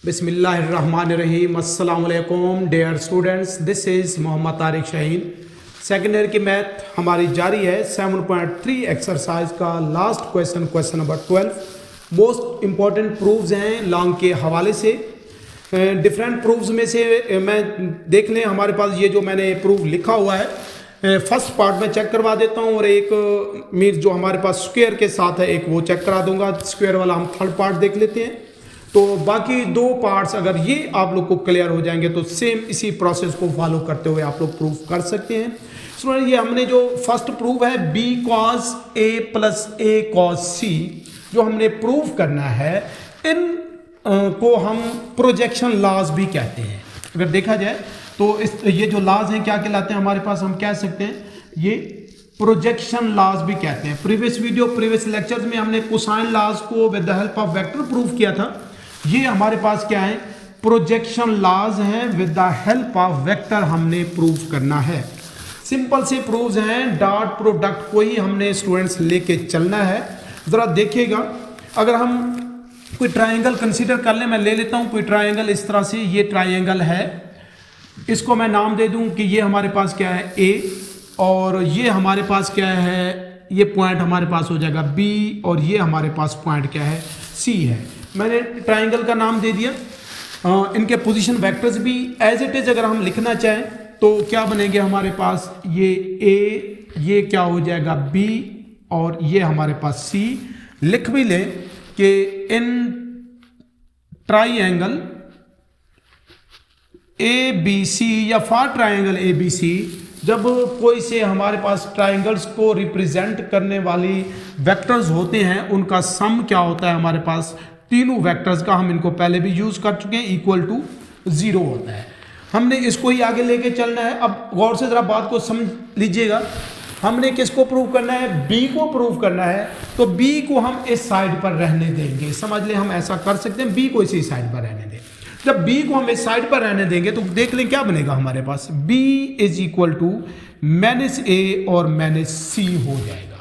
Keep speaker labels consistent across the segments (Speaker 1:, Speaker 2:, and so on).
Speaker 1: बिस्मिल्लाहिर्रहमानिर्रहीम। अस्सलाम वालेकुम dear students, this is Mohammad Tariq Shaheen. Second year की मैथ हमारी जारी है। 7.3 एक्सरसाइज का last question number 12 most important proofs हैं लॉन्ग के हवाले से। डिफरेंट प्रूफ्स में से मैं देख लें, हमारे पास ये जो मैंने प्रूफ लिखा हुआ है फर्स्ट पार्ट में चेक करवा देता हूँ और एक मीर जो हमारे पास स्क्वायर के साथ है एक वो चेक करा दूंगा। स्क्वायर वाला हम थर्ड पार्ट देख लेते हैं। तो बाकी दो पार्ट्स अगर ये आप लोग को क्लियर हो जाएंगे तो सेम इसी प्रोसेस को फॉलो करते हुए आप लोग प्रूफ कर सकते हैं। सुनिए, ये हमने जो फर्स्ट प्रूफ है b cos a plus a cos c जो हमने प्रूफ करना है, इन को हम प्रोजेक्शन लॉज भी कहते हैं। अगर देखा जाए तो ये जो लॉज हैं क्या कहलाते हैं हमारे पास, हम कह सकते हैं ये प्रोजेक्शन लॉज भी कहते हैं। प्रीवियस लेक्चर्स में हमने कोसाइन लॉज को with the help of vector proof किया था। ये हमारे पास क्या है, प्रोजेक्शन लॉज हैं with the help of vector हमने प्रूफ करना है। सिंपल से प्रूफ्स हैं, डॉट प्रोडक्ट को ही हमने स्टूडेंट्स लेके चलना है। जरा देखिएगा, अगर हम कोई ट्राइंगल कंसीडर कर लें, मैं ले लेता हूं कोई ट्राइंगल इस तरह से। ये ट्राइंगल है, इसको मैं नाम दे दूं कि ये हमारे पास क्या है A, और ये हमारे पास क्या है, ये पॉइंट हमारे पास हो जाएगा B, और ये हमारे पास पॉइंट क्या है C है। मैंने ट्राइंगल का नाम दे दिया। इनके पोजीशन वेक्टर्स भी एज इट इज अगर हम लिखना चाहें तो क्या बनेंगे हमारे पास, ये A, ये क्या हो जाएगा B, और ये हमारे पास C। लिख भी लें कि इन ट्राइंगल ABC या फॉर ट्राइंगल ABC, जब कोई से हमारे पास ट्राइंगल्स को रिप्रेजेंट करने वाली वेक्टर्स होते हैं, उनका सम क्या होता है हमारे पास, तीनों वेक्टर्स का, हम इनको पहले भी यूज कर चुके हैं, इक्वल टू 0 होता है। हमने इसको ही आगे लेके चलना है। अब गौर से जरा बात को समझ लीजिएगा, हमने किसको प्रूव करना है, B को प्रूव करना है। तो B को हम इस साइड पर रहने देंगे, समझ लें हम ऐसा कर सकते हैं, B को इसी साइड पर रहने दें। जब B को हम इस साइड पर रहने देंगे तो देख लें क्या बनेगा हमारे पास, B is equal to -A और -C हो जाएगा।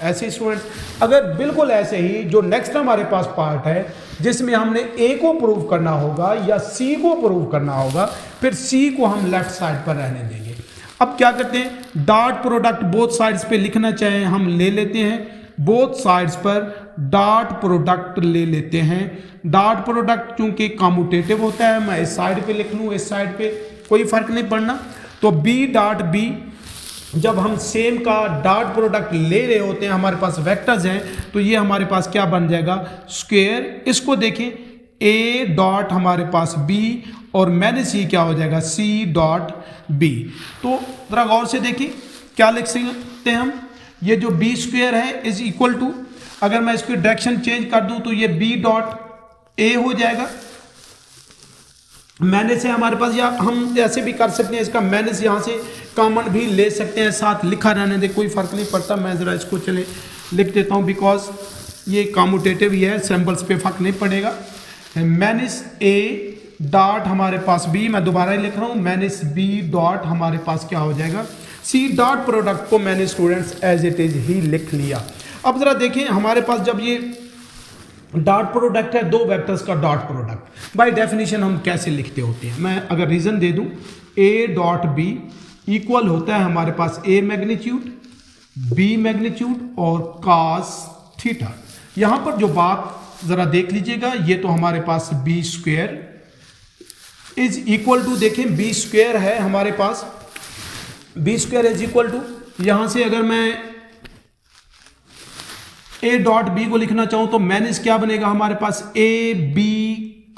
Speaker 1: ऐसे स्टूडेंट, अगर बिल्कुल ऐसे ही जो नेक्स्ट हमारे पास पार्ट है जिसमें हमने A को प्रूव करना होगा या C को प्रूव करना होगा, फिर C को हम लेफ्ट साइड पर रहने देंगे। अब क्या करते हैं, डॉट प्रोडक्ट बोथ साइड्स पे लिखना चाहें हम ले लेते हैं, बोथ साइड्स पर डॉट प्रोडक्ट ले लेते हैं। डॉट प्रोडक्ट चूंकि कम्यूटेटिव होता है, मैं इस साइड पे लिख लूँ, इस साइड पे कोई फर्क नहीं पड़ना। तो B डॉट B, जब हम सेम का डॉट प्रोडक्ट ले रहे होते हैं, हमारे पास वेक्टर्स हैं, तो ये हमारे पास क्या बन जाएगा, स्क्वायर। इसको देखें, A डॉट हमारे पास B और -C क्या हो जाएगा, C डॉट B। तो जरा गौर से देखिए क्या लिख सकते हैं हम, ये जो B स्क्वायर है इज इक्वल टू, अगर मैं इसकी डायरेक्शन चेंज कर दूं तो ये B डॉट A हो जाएगा। मैंने से हमारे पास, या हम ऐसे भी कर सकते हैं, इसका मैंने से यहाँ से कॉमन भी ले सकते हैं, साथ लिखा रहने दे, कोई फर्क नहीं पड़ता। मैं ज़रा इसको चले लिख देता हूँ, बिकॉज ये कम्यूटेटिव ही है, सैम्पल्स पे फर्क नहीं पड़ेगा। -A डॉट हमारे पास B, मैं दोबारा ही लिख रहा हूँ, -B डॉट हमारे पास क्या हो जाएगा, C डॉट प्रोडक्ट को मैंने स्टूडेंट्स एज इट इज ही लिख लिया। अब ज़रा देखें हमारे पास जब ये डॉट प्रोडक्ट है, दो वेक्टर्स का डॉट प्रोडक्ट, बाय डेफिनेशन हम कैसे लिखते होते हैं, मैं अगर रीजन दे दूं, A डॉट B इक्वल होता है हमारे पास A मैग्नीट्यूड B मैग्नीट्यूड और cos थीटा। यहां पर जो बात जरा देख लीजिएगा, ये तो हमारे पास B square is equal to, देखें B स्क्वायर है हमारे पास, B square is equal to, यहां से अगर मैं A डॉट B को लिखना चाहूं तो माइनस क्या बनेगा हमारे पास, AB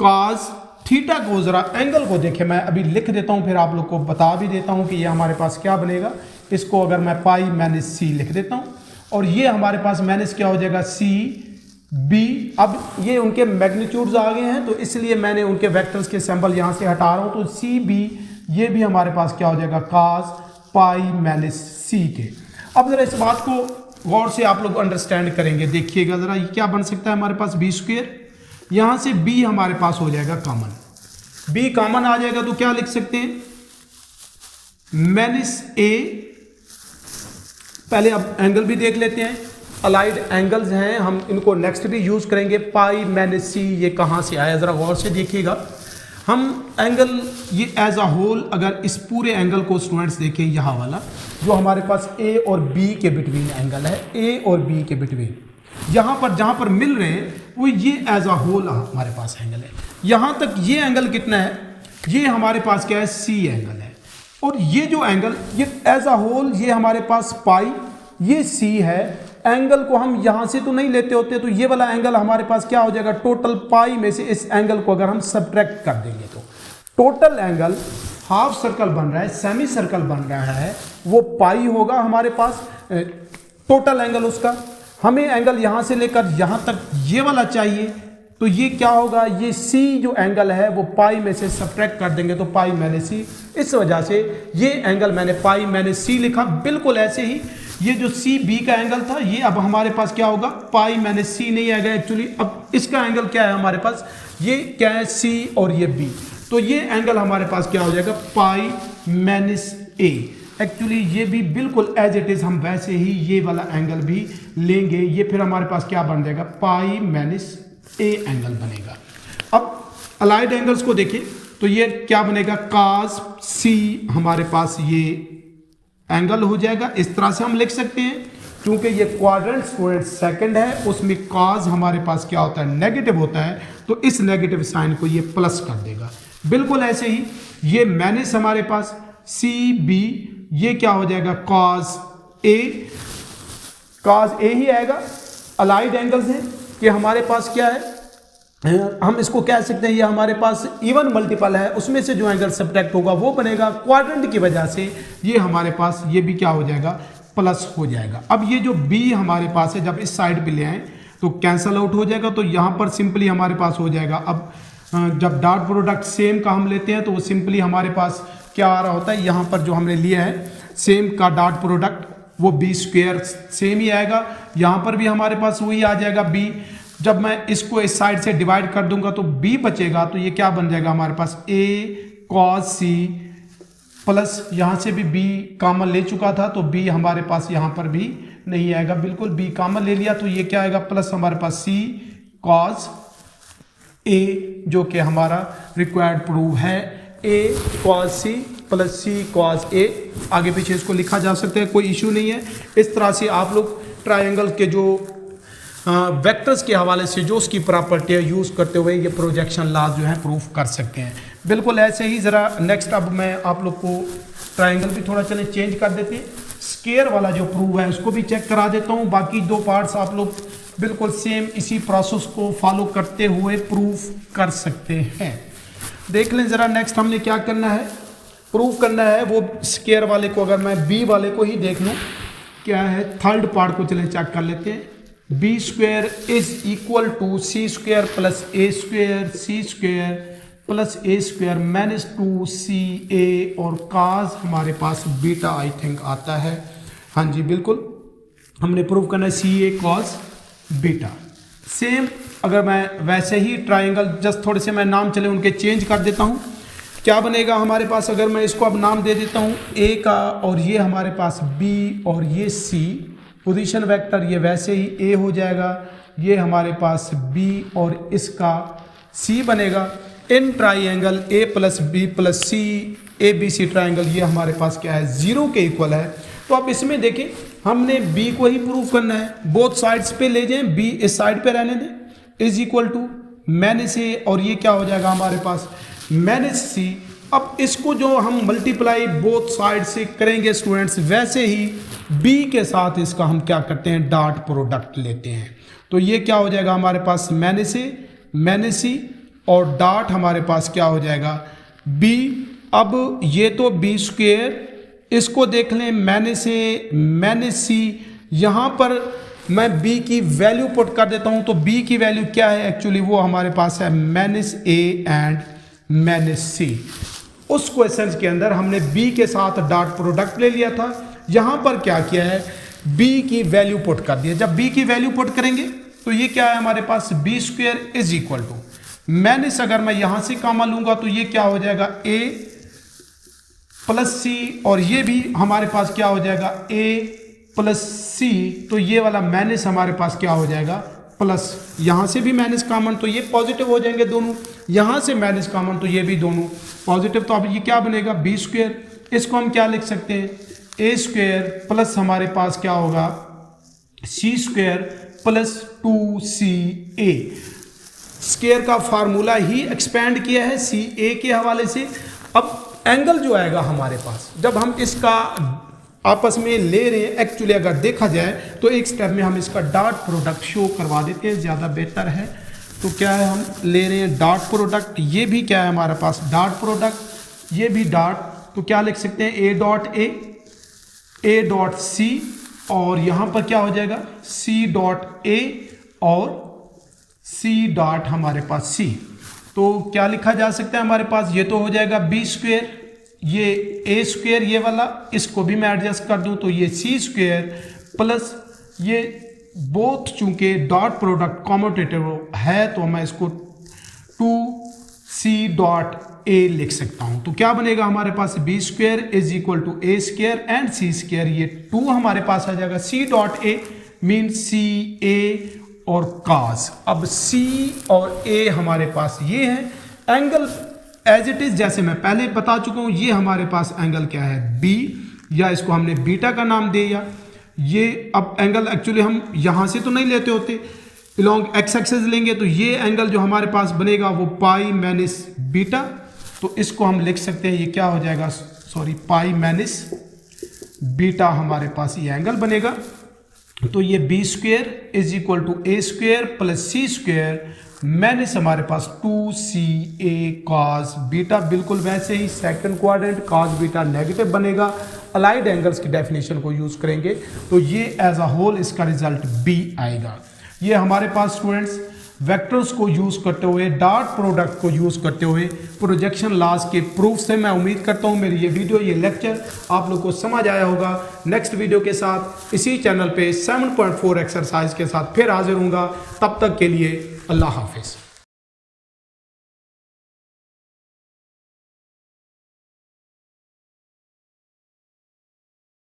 Speaker 1: cos थीटा को, जरा एंगल को देखें, मैं अभी लिख देता हूं, फिर आप लोग को बता भी देता हूं कि ये हमारे पास क्या बनेगा। इसको अगर मैं पाई -C लिख देता हूं, और ये हमारे पास माइनस क्या हो जाएगा, CB। अब ये उनके मैग्नीट्यूड्स आ गए हैं, तो इसलिए मैंने उनके वेक्टर्स के सिंबल यहां से हटा रहा हूं, तो CB ये भी हमारे पास क्या हो जाएगा, cos पाई -C के। अब जरा इस बात को गौर से आप लोग अंडरस्टैंड करेंगे, देखिएगा जरा, ये क्या बन सकता है हमारे पास, B स्क्वायर, यहां से B हमारे पास हो जाएगा कॉमन, B कॉमन आ जाएगा तो क्या लिख सकते हैं, -A, पहले अब एंगल भी देख लेते हैं, अलाइड एंगल्स हैं, हम इनको नेक्स्ट भी यूज़ करेंगे। पाई माइनस सी ये कहाँ से आया, ज़रा गौर से देखिएगा। हम एंगल ये एज अ होल अगर इस पूरे एंगल को स्टूडेंट्स देखें, यहाँ वाला जो हमारे पास ए और बी के बिटवीन एंगल है, ए और बी के बिटवीन यहाँ पर जहाँ पर मिल रहे हैं वो ये एज अ होल हमारे पास एंगल है। यहाँ तक ये एंगल कितना है, ये हमारे पास क्या है, सी एंगल है। और ये जो एंगल ये एज अ होल ये हमारे पास पाई, ये सी है। एंगल को हम यहाँ से तो नहीं लेते होते, तो ये वाला एंगल हमारे पास क्या हो जाएगा, टोटल पाई में से इस एंगल को अगर हम सब्ट्रैक्ट कर देंगे तो टोटल एंगल हाफ सर्कल बन रहा है, सेमी सर्कल बन रहा है, वो पाई होगा हमारे पास टोटल एंगल उसका। हमें एंगल यहाँ से लेकर यहाँ तक ये वाला चाहिए, तो ये क्या होगा, ये सी जो एंगल है वो पाई में से सब्ट्रैक्ट कर देंगे तो पाई मैंने सी। इस वजह से ये एंगल मैंने पाई मैंने सी लिखा। बिल्कुल ऐसे ही ये जो सी बी का एंगल था ये अब हमारे पास क्या होगा, पाई मैंने सी नहीं आएगा एक्चुअली। अब इसका एंगल क्या है हमारे पास, ये क्या है सी और ये बी, तो ये एंगल हमारे पास क्या हो जाएगा, पाई माइनस ए। एक्चुअली ये भी बिल्कुल एज इट इज हम वैसे ही ये वाला एंगल भी लेंगे, ये फिर हमारे पास क्या बन जाएगा, पाई माइनस ए एंगल बनेगा। अब अलाइड एंगल्स को देखें तो ये क्या बनेगा, कास सी हमारे पास ये एंगल हो जाएगा। इस तरह से हम लिख सकते हैं, क्योंकि ये क्वाड्रेंट स्टूडेंट सेकंड है, उसमें काज हमारे पास क्या होता है, नेगेटिव होता है, तो इस नेगेटिव साइन को ये प्लस कर देगा। बिल्कुल ऐसे ही ये माइनस हमारे पास सी बी, ये क्या हो जाएगा, कॉस ए, कॉस ए ही आएगा। अलाइड एंगल्स हैं कि हमारे पास क्या है, हम इसको कह सकते हैं ये हमारे पास इवन मल्टीपल है, उसमें से जो एंगल सब्ट्रैक्ट होगा वो बनेगा। क्वाड्रेंट की वजह से ये हमारे पास ये भी क्या हो जाएगा, प्लस हो जाएगा। अब ये जो बी हमारे पास है जब इस साइड पे ले आए तो कैंसल आउट हो जाएगा, तो यहाँ पर सिंपली हमारे पास हो जाएगा। अब जब डॉट प्रोडक्ट सेम का हम लेते हैं तो वो सिंपली हमारे पास क्या आ रहा होता है, यहाँ पर जो हमने लिया है सेम का डॉट प्रोडक्ट वो बी स्क्वेयर सेम ही आएगा। यहाँ पर भी हमारे पास वही आ जाएगा बी। जब मैं इसको इस साइड से डिवाइड कर दूंगा तो b बचेगा, तो ये क्या बन जाएगा हमारे पास, a cos c प्लस यहाँ से भी b कॉमन ले चुका था तो b हमारे पास यहाँ पर भी नहीं आएगा, बिल्कुल b कॉमन ले लिया तो ये क्या आएगा, प्लस हमारे पास c cos a, जो कि हमारा रिक्वायर्ड प्रूफ है, a cos c plus c cos a। आगे पीछे इसको लिखा जा सकता है, कोई इशू नहीं है। इस तरह से आप लोग ट्रायंगल के जो वेक्टर्स के हवाले से जो उसकी प्रॉपर्टी यूज़ करते हुए ये प्रोजेक्शन लॉज जो है प्रूफ कर सकते हैं। बिल्कुल ऐसे ही ज़रा नेक्स्ट अब मैं आप लोग को ट्रायंगल भी थोड़ा चले चेंज कर देते हैं, स्क्वायर वाला जो प्रूफ है उसको भी चेक करा देता हूँ। बाकी दो पार्ट्स आप लोग बिल्कुल सेम इसी प्रोसेस को फॉलो करते हुए प्रूफ कर सकते हैं। देख लें ज़रा नेक्स्ट हमने क्या करना है, प्रूफ करना है वो स्क्वायर वाले को। अगर मैं बी वाले को ही देख लूँ क्या है, थर्ड पार्ट को चलें चेक कर लेते हैं। B square is equal to C square plus A square C square plus A square minus 2ca और काज हमारे पास बीटा आई थिंक आता है। हाँ जी बिल्कुल, हमने प्रूव करना है ca cos बीटा। सेम अगर मैं वैसे ही ट्राइंगल जस्ट थोड़े से मैं नाम चले उनके चेंज कर देता हूँ, क्या बनेगा हमारे पास, अगर मैं इसको अब नाम दे देता हूँ a का और ये हमारे पास b और ये c, पोजीशन वेक्टर ये वैसे ही a हो जाएगा, ये हमारे पास b और इसका c बनेगा। In triangle a plus B plus C A B C triangle ये हमारे पास क्या है, 0 के इक्वल है। तो अब इसमें देखें हमने b को ही प्रूव करना है, बोथ साइड्स पे ले जाएं, b इस साइड पे रहने दें, is equal to minus a और ये क्या हो जाएगा हमारे पास माइनस c। अब इसको जो हम मल्टीप्लाई बोथ साइड से करेंगे स्टूडेंट्स, वैसे ही b के साथ इसका हम क्या करते हैं, डॉट प्रोडक्ट लेते हैं। तो ये क्या हो जाएगा हमारे पास माइनस a माइनस c और डॉट हमारे पास क्या हो जाएगा b। अब ये तो b स्क्वेयर, इसको देख लें माइनस a माइनस c, यहाँ पर मैं b की वैल्यू पुट कर देता हूँ। तो b की वैल्यू क्या है एक्चुअली, वो हमारे पास है minus a and minus c। उस क्वेश्चन के अंदर हमने b के साथ डॉट प्रोडक्ट ले लिया था, यहाँ पर क्या किया है, b की वैल्यू पुट कर दिया। जब b की वैल्यू पुट करेंगे तो ये क्या है हमारे पास, b square is equal to minus, अगर मैं यहाँ से कॉमन लूँगा तो ये क्या हो जाएगा a प्लस c और ये भी हमारे पास क्या हो जाएगा a प्लस सी, तो ये वाला माइनस हमारे पास क्या हो जाएगा प्लस, यहाँ से भी माइनस कॉमन तो ये पॉजिटिव हो जाएंगे दोनों, यहाँ से माइनस कॉमन तो ये भी दोनों पॉजिटिव। तो अब ये क्या बनेगा बी स्क्वायर, इसको हम क्या लिख सकते हैं ए स्क्वायर प्लस हमारे पास क्या होगा सी स्क्वायर प्लस 2ca। स्क्वायर का फार्मूला ही एक्सपेंड किया है सी ए के हवाले से। अब एंगल जो आएगा हमारे पास जब हम इसका आपस में ले रहे हैं, एक्चुअली अगर देखा जाए तो एक स्टेप में हम इसका डॉट प्रोडक्ट शो करवा देते हैं, ज़्यादा बेहतर है। तो क्या है हम ले रहे हैं डॉट प्रोडक्ट, ये भी क्या है हमारे पास डॉट प्रोडक्ट, ये भी डॉट, तो क्या लिख सकते हैं ए डॉट सी और यहाँ पर क्या हो जाएगा सी डॉट ए और सी डॉट हमारे पास सी। तो क्या लिखा जा सकता है हमारे पास, ये तो हो जाएगा बी स्क्वायर, ये ए स्क्वायर ये वाला, इसको भी मैं एडजस्ट कर दूं तो ये सी स्क्वायर प्लस ये बोथ चूंकि डॉट प्रोडक्ट कॉम्यूटेटिव है तो मैं इसको 2c डॉट ए लिख सकता हूं। तो क्या बनेगा हमारे पास B square is equal to A square and C square, ये 2 हमारे पास आ जाएगा, सी डॉट ए मीन सी ए और cos। अब c और a हमारे पास ये है, एंगल एज इट इज जैसे मैं पहले बता चुका हूं, ये हमारे पास एंगल क्या है b, या इसको हमने बीटा का नाम दे दिया। ये अब एंगल एक्चुअली हम यहां से तो नहीं लेते होते, अलॉन्ग एक्स एक्सिस लेंगे तो ये एंगल जो हमारे पास बनेगा वो पाई माइनस बीटा, तो इसको हम लिख सकते हैं ये क्या हो जाएगा सॉरी पाई माइनस बीटा हमारे पास ये एंगल बनेगा। तो ये B square is equal to A square plus C square minus हमारे पास 2ca cos बीटा, बिल्कुल वैसे ही second quadrant cos beta negative बनेगा। अलाइड एंगल्स की डेफिनेशन को यूज करेंगे तो ये एज अ होल इसका रिजल्ट बी आएगा। ये हमारे पास स्टूडेंट्स वेक्टर्स को यूज करते हुए, डॉट प्रोडक्ट को यूज करते हुए प्रोजेक्शन लॉज के प्रूफ से मैं उम्मीद करता हूँ मेरी ये वीडियो ये लेक्चर आप लोग को समझ आया होगा। नेक्स्ट वीडियो के साथ इसी चैनल पे 7.4 एक्सरसाइज के साथ फिर हाजिर हूँगा, तब तक के लिए अल्लाह हाफिज़।